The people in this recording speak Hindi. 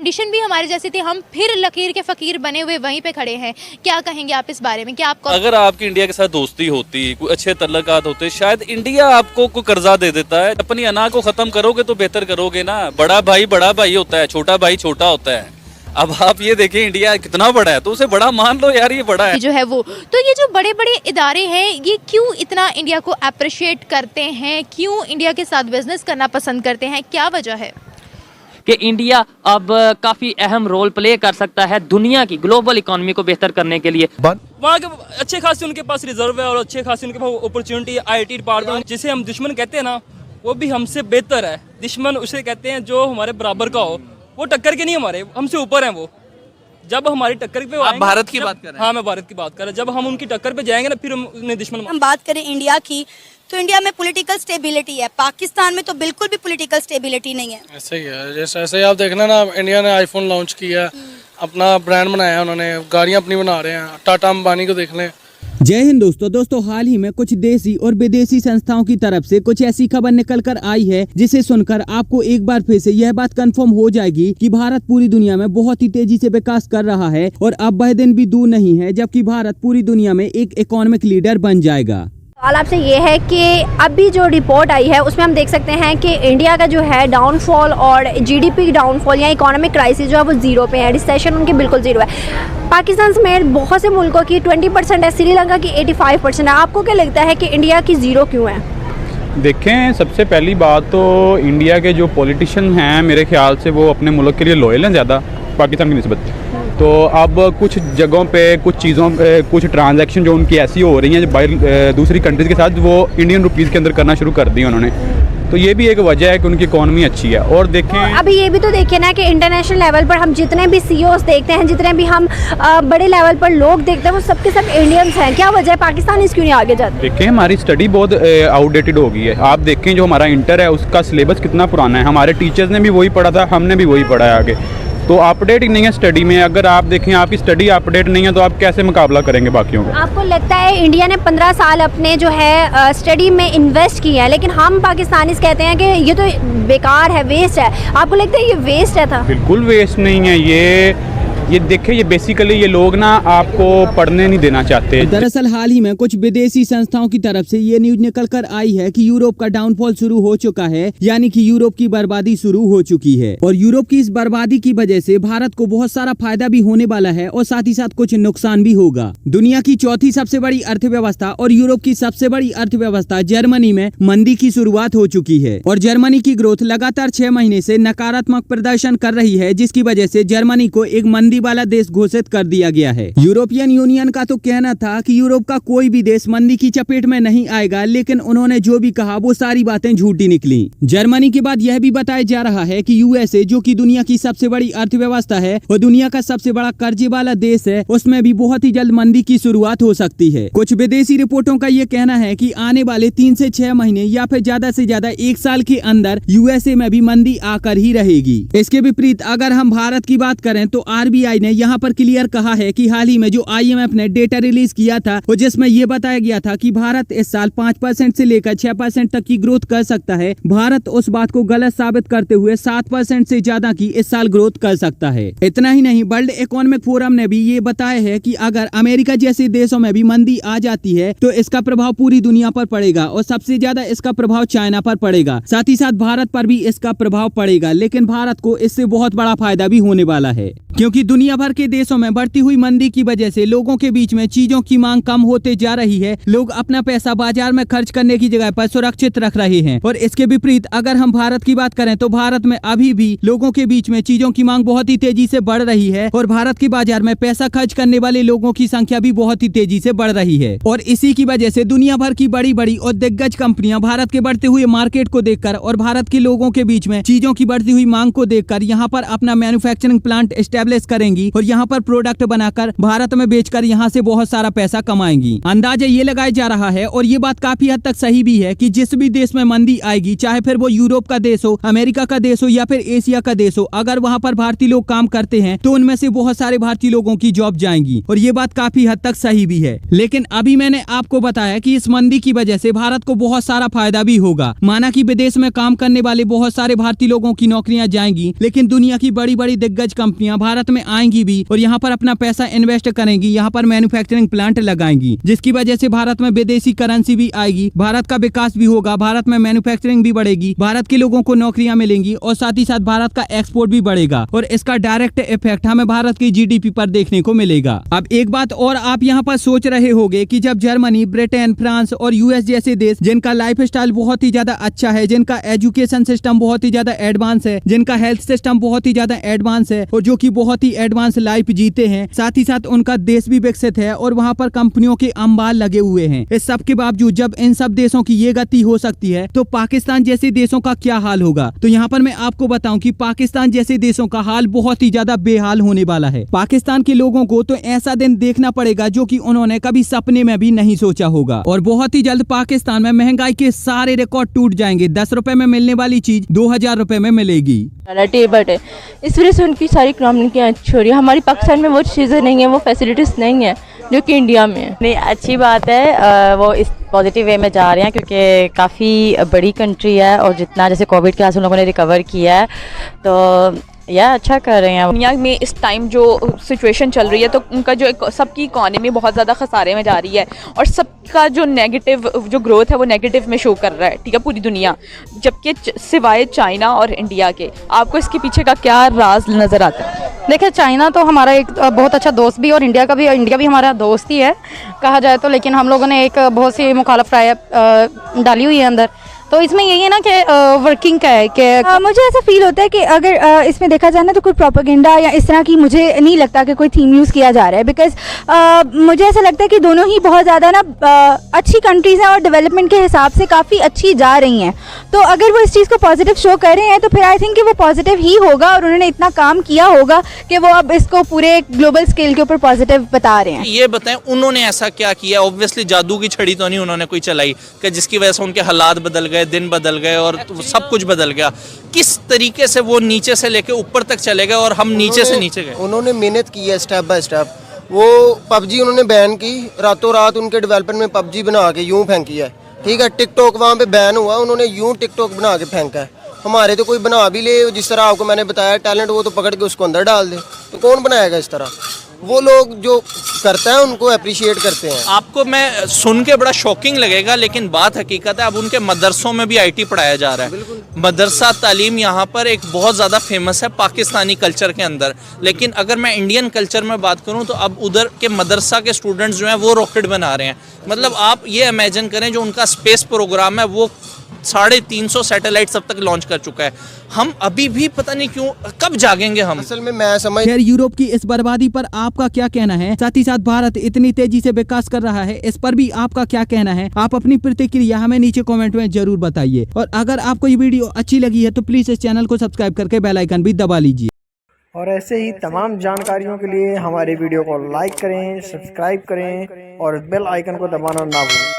कंडीशन भी हमारे जैसी थी, हम फिर लकीर के फ़कीर बने हुए वहीं पे खड़े हैं। क्या कहेंगे आप इस बारे में? क्या आपको अगर आपकी इंडिया के साथ दोस्ती होती, कोई अच्छे तल्लुकात होते, शायद इंडिया आपको कोई कर्जा दे देता है। अपनी अना को खत्म करोगे तो बेहतर करोगे ना। बड़ा भाई होता है, छोटा भाई छोटा होता है। अब आप ये देखें इंडिया कितना बड़ा है, तो उसे बड़ा मान लो यार, ये बड़ा है जो है वो। तो ये जो बड़े बड़े इदारे हैं ये क्यों इतना इंडिया को अप्रिशिएट करते हैं, क्यों इंडिया के साथ बिजनेस करना पसंद करते हैं, क्या वजह है कि इंडिया अब काफ़ी अहम रोल प्ले कर सकता है दुनिया की ग्लोबल इकोनॉमी को बेहतर करने के लिए? वहाँ के अच्छे खासे उनके पास रिजर्व है और अच्छे खासे उनके पास अपॉर्चुनिटी है। IT डिपार्टमेंट जिसे हम दुश्मन कहते हैं ना, वो भी हमसे बेहतर है। दुश्मन उसे कहते हैं जो हमारे बराबर का हो, वो टक्कर के नहीं, हमारे हमसे ऊपर हैं वो। जब हमारी टक्कर पे आप भारत की बात कर रहे हैं? हाँ, मैं भारत की बात कर रहा हूँ। जब हम उनकी टक्कर पे जाएंगे ना, फिर हम उन्हें दुश्मन। हम बात करें इंडिया की, तो इंडिया में पॉलिटिकल स्टेबिलिटी है, पाकिस्तान में तो बिल्कुल भी पॉलिटिकल स्टेबिलिटी नहीं है। ऐसे ही है, जैसे ऐसे आप देखना ना, इंडिया ने आईफोन लॉन्च किया, अपना ब्रांड बनाया, उन्होंने गाड़ियाँ अपनी बना रहे हैं। टाटा अंबानी को देख लें। जय हिंद दोस्तों, हाल ही में कुछ देसी और विदेशी संस्थाओं की तरफ से कुछ ऐसी खबर निकल कर आई है जिसे सुनकर आपको एक बार फिर से यह बात कंफर्म हो जाएगी कि भारत पूरी दुनिया में बहुत ही तेजी से विकास कर रहा है और अब वह दिन भी दूर नहीं है जबकि भारत पूरी दुनिया में एक इकोनॉमिक लीडर बन जाएगा। सवाल आपसे ये है कि अभी जो रिपोर्ट आई है उसमें हम देख सकते हैं कि इंडिया का जो है डाउनफॉल और GDP डाउनफॉल या इकोनॉमिक क्राइसिस जो है वो जीरो पे है, रिसेशन उनकी बिल्कुल जीरो है। पाकिस्तान समेत बहुत से मुल्कों की 20% है, श्रीलंका की 85% है। आपको क्या लगता है कि इंडिया की जीरो क्यों है? देखें, सबसे पहली बात तो इंडिया के जो पॉलिटिशियन हैं मेरे ख्याल से वो अपने मुल्क के लिए लॉयल हैं ज़्यादा पाकिस्तान की निस्बत। तो अब कुछ जगहों पे कुछ चीज़ों पे कुछ ट्रांजैक्शन जो उनकी ऐसी हो रही हैं जो बाहर दूसरी कंट्रीज़ के साथ वो इंडियन रुपीज़ के अंदर करना शुरू कर दी उन्होंने। तो ये भी एक वजह है कि उनकी इकॉनमी अच्छी है। और देखें अभी ये भी तो देखिए ना कि इंटरनेशनल लेवल पर हम जितने भी CEOs देखते हैं, जितने भी हम बड़े लेवल पर लोग देखते हैं, वो सबके सब इंडियंस हैं। क्या वजह है, पाकिस्तान इसक्यों नहीं आगे जाते? देखें, हमारी स्टडी बहुत आउटडेटेड हो गई है। आप देखें जो हमारा इंटर है उसका सिलेबस कितना पुराना है। हमारे टीचर्स ने भी वही पढ़ा था, हमने भी वही पढ़ा है आगे। तो अपडेट ही नहीं है स्टडी में। अगर आप देखें आपकी स्टडी अपडेट नहीं है तो आप कैसे मुकाबला करेंगे बाकियों को? आपको लगता है इंडिया ने 15 साल अपने जो है स्टडी में इन्वेस्ट किया है, लेकिन हम पाकिस्तानीज कहते हैं कि ये तो बेकार है, वेस्ट है। आपको लगता है ये वेस्ट है? था बिल्कुल वेस्ट नहीं है ये देखें, ये बेसिकली ये लोग ना आपको पढ़ने नहीं देना चाहते। दरअसल हाल ही में कुछ विदेशी संस्थाओं की तरफ से ये न्यूज निकल कर आई है कि यूरोप का डाउनफॉल शुरू हो चुका है, यानी कि यूरोप की बर्बादी शुरू हो चुकी है। और यूरोप की इस बर्बादी की वजह से भारत को बहुत सारा फायदा भी होने वाला है और साथ ही साथ कुछ नुकसान भी होगा। दुनिया की चौथी सबसे बड़ी अर्थव्यवस्था और यूरोप की सबसे बड़ी अर्थव्यवस्था जर्मनी में मंदी की शुरुआत हो चुकी है और जर्मनी की ग्रोथ लगातार 6 महीने से नकारात्मक प्रदर्शन कर रही है, जिसकी वजह से जर्मनी को एक मंदी वाला देश घोषित कर दिया गया है। यूरोपियन यूनियन का तो कहना था कि यूरोप का कोई भी देश मंदी की चपेट में नहीं आएगा, लेकिन उन्होंने जो भी कहा वो सारी बातें झूठी निकली। जर्मनी के बाद यह भी बताया जा रहा है कि USA जो कि दुनिया की सबसे बड़ी अर्थव्यवस्था है और दुनिया का सबसे बड़ा कर्जे वाला देश है, उसमें भी बहुत ही जल्द मंदी की शुरुआत हो सकती है। कुछ विदेशी रिपोर्टों का ये कहना है कि आने वाले 3 से 6 महीने या फिर ज्यादा से ज्यादा 1 साल के अंदर USA में भी मंदी आकर ही रहेगी। इसके विपरीत अगर हम भारत की बात करें तो RBI ने यहाँ पर क्लियर कहा है कि हाल ही में जो IMF ने डेटा रिलीज किया था और जिसमें ये बताया गया था कि भारत इस साल 5% से लेकर 6% तक की ग्रोथ कर सकता है, भारत उस बात को गलत साबित करते हुए 7% से ज्यादा की इस साल ग्रोथ कर सकता है। इतना ही नहीं, वर्ल्ड इकोनॉमिक फोरम ने भी ये बताया है कि अगर अमेरिका जैसे देशों में भी मंदी आ जाती है तो इसका प्रभाव पूरी दुनिया पर पड़ेगा और सबसे ज्यादा इसका प्रभाव चाइना पर पड़ेगा, साथ ही साथ भारत पर भी इसका प्रभाव पड़ेगा। लेकिन भारत को इससे बहुत बड़ा फायदा भी होने वाला है, क्योंकि दुनिया भर के देशों में बढ़ती हुई मंदी की वजह से लोगों के बीच में चीजों की मांग कम होते जा रही है। लोग अपना पैसा बाजार में खर्च करने की जगह पर सुरक्षित रख रहे हैं। और इसके विपरीत अगर हम भारत की बात करें तो भारत में अभी भी लोगों के बीच में चीजों की मांग बहुत ही तेजी से बढ़ रही है और भारत के बाजार में पैसा खर्च करने वाले लोगों की संख्या भी बहुत ही तेजी से बढ़ रही है। और इसी की वजह से दुनिया भर की बड़ी बड़ी और दिग्गज कंपनियां भारत के बढ़ते हुए मार्केट को देखकर और भारत के लोगों के बीच में चीजों की बढ़ती हुई मांग को देखकर यहाँ पर अपना मैन्युफैक्चरिंग प्लांट एस्टेब्लिश करेंगी और यहाँ पर प्रोडक्ट बनाकर भारत में बेचकर यहाँ से बहुत सारा पैसा कमाएंगी। अंदाजा ये लगाया जा रहा है और ये बात काफी हद तक सही भी है कि जिस भी देश में मंदी आएगी, चाहे फिर वो यूरोप का देश हो, अमेरिका का देश हो या फिर एशिया का देश हो, अगर वहाँ पर भारतीय लोग काम करते हैं तो उनमें से बहुत सारे भारतीय लोगों की जॉब जाएंगी और ये बात काफी हद तक सही भी है। लेकिन अभी मैंने आपको बताया कि इस मंदी की वजह से भारत को बहुत सारा फायदा भी होगा। माना कि विदेश में काम करने वाले बहुत सारे भारतीय लोगों की नौकरियां जाएंगी, लेकिन दुनिया की बड़ी बड़ी दिग्गज कंपनियां भारत में आएंगी भी और यहाँ पर अपना पैसा इन्वेस्ट करेंगी, यहाँ पर मैन्युफैक्चरिंग प्लांट लगाएंगी, जिसकी वजह से भारत में विदेशी करेंसी भी आएगी, भारत का विकास भी होगा, भारत में मैन्युफैक्चरिंग भी बढ़ेगी, भारत के लोगों को नौकरियां मिलेंगी और साथ ही साथ भारत का एक्सपोर्ट भी बढ़ेगा और इसका डायरेक्ट इफेक्ट हमें भारत की जीडीपी पर देखने को मिलेगा। अब एक बात और आप यहाँ पर सोच रहे होंगे कि जब जर्मनी, ब्रिटेन, फ्रांस और यूएस जैसे देश जिनका लाइफ स्टाइल बहुत ही ज्यादा अच्छा है, जिनका एजुकेशन सिस्टम बहुत ही ज्यादा एडवांस है, जिनका हेल्थ सिस्टम बहुत ही ज्यादा एडवांस है और जो कि बहुत ही एडवांस लाइफ जीते हैं, साथ ही साथ उनका देश भी विकसित है और वहाँ पर कंपनियों के अंबार लगे हुए हैं, इस सब के बावजूद जब इन सब देशों की ये गति हो सकती है तो पाकिस्तान जैसे देशों का क्या हाल होगा। तो यहाँ पर मैं आपको बताऊं कि पाकिस्तान जैसे देशों का हाल बहुत ही ज्यादा बेहाल होने वाला है। पाकिस्तान के लोगों को तो ऐसा दिन देखना पड़ेगा जो कि उन्होंने कभी सपने में भी नहीं सोचा होगा और बहुत ही जल्द पाकिस्तान में महंगाई के सारे रिकॉर्ड टूट जाएंगे। 10 रुपए में मिलने वाली चीज 2000 रुपए में मिलेगी। टेबल है, इस वजह से उनकी सारी इकोनॉमी अच्छी हो रही है। हमारी पाकिस्तान में वो चीज़ें नहीं है, वो फैसिलिटीज़ नहीं है जो कि इंडिया में है। नहीं, अच्छी बात है, वो इस पॉजिटिव वे में जा रहे हैं क्योंकि काफ़ी बड़ी कंट्री है और जितना जैसे कोविड के उन लोगों ने रिकवर किया है तो या अच्छा कर रहे हैं। दुनिया में इस टाइम जो सिचुएशन चल रही है तो उनका जो सबकी इकॉनमी बहुत ज़्यादा खसारे में जा रही है और सबका जो नेगेटिव जो ग्रोथ है वो नेगेटिव में शो कर रहा है, ठीक है, पूरी दुनिया, जबकि सिवाय चाइना और इंडिया के। आपको इसके पीछे का क्या राज नज़र आता है? देखिए, चाइना तो हमारा एक बहुत अच्छा दोस्त भी और इंडिया भी हमारा दोस्त ही है कहा जाए तो, लेकिन हम लोगों ने एक बहुत सी मुखालफ राय डाली हुई है अंदर। तो इसमें यही है ना कि वर्किंग का है कि मुझे ऐसा फील होता है कि अगर इसमें देखा जाए ना तो कोई प्रोपेगेंडा या इस तरह की मुझे नहीं लगता कि कोई थीम यूज़ किया जा रहा है। बिकॉज मुझे ऐसा लगता है कि दोनों ही बहुत ज़्यादा ना अच्छी कंट्रीज़ हैं और डेवलपमेंट के हिसाब से काफ़ी अच्छी जा रही हैं। तो अगर वो इस चीज़ को पॉजिटिव शो कर रहे हैं तो फिर आई थिंक कि वो पॉजिटिव ही होगा और उन्होंने इतना काम किया होगा कि वो अब इसको पूरे ग्लोबल स्केल के ऊपर पॉजिटिव बता रहे हैं। ये बताएं उन्होंने ऐसा क्या किया? ऑब्वियसली जादू की छड़ी तो नहीं उन्होंने कोई चलाई कि जिसकी वजह से उनके हालात बदल गए, दिन बदल गए और सब कुछ बदल गया। किस तरीके से वो नीचे से लेके ऊपर तक चले गए और हम नीचे से नीचे गए? उन्होंने मेहनत की है स्टेप बाय स्टेप। वो पबजी उन्होंने बैन की, रातों रात उनके डेवलपमेंट में पबजी बना के यूं फेंकी है, ठीक है। टिकटॉक वहाँ पे बैन हुआ, उन्होंने यूं टिकटॉक बना के फेंका है। हमारे तो कोई बना भी ले, जिस तरह आपको मैंने बताया टैलेंट, वो तो पकड़ के उसको अंदर डाल दे, तो कौन बनाएगा इस तरह? वो लोग जो करता है उनको अप्रिशिएट करते हैं। आपको मैं सुन के बड़ा शॉकिंग लगेगा लेकिन बात हकीकत है, अब उनके मदरसों में भी आईटी पढ़ाया जा रहा है। मदरसा तालीम यहाँ पर एक बहुत ज़्यादा फेमस है पाकिस्तानी कल्चर के अंदर, लेकिन अगर मैं इंडियन कल्चर में बात करूँ तो अब उधर के मदरसा के स्टूडेंट्स जो हैं वो रॉकेट बना रहे हैं। मतलब आप ये इमेजिन करें, जो उनका स्पेस प्रोग्राम है वो 350 सैटेलाइट्स अब तक लॉन्च कर चुका है। हम अभी भी पता नहीं क्यों, कब जागेंगे हम? असल में मैं समझ। खैर, यूरोप की इस बर्बादी पर आपका क्या कहना है? साथ ही साथ भारत इतनी तेजी से विकास कर रहा है, इस पर भी आपका क्या कहना है? आप अपनी प्रतिक्रिया हमें नीचे कमेंट में जरूर बताइए और अगर आपको ये वीडियो अच्छी लगी है तो प्लीज इस चैनल को सब्सक्राइब करके बेल आइकन भी दबा लीजिए। और ऐसे ही तमाम जानकारियों के लिए हमारे वीडियो को लाइक करें, सब्सक्राइब करें और बेल आइकन को दबाना ना भूलें।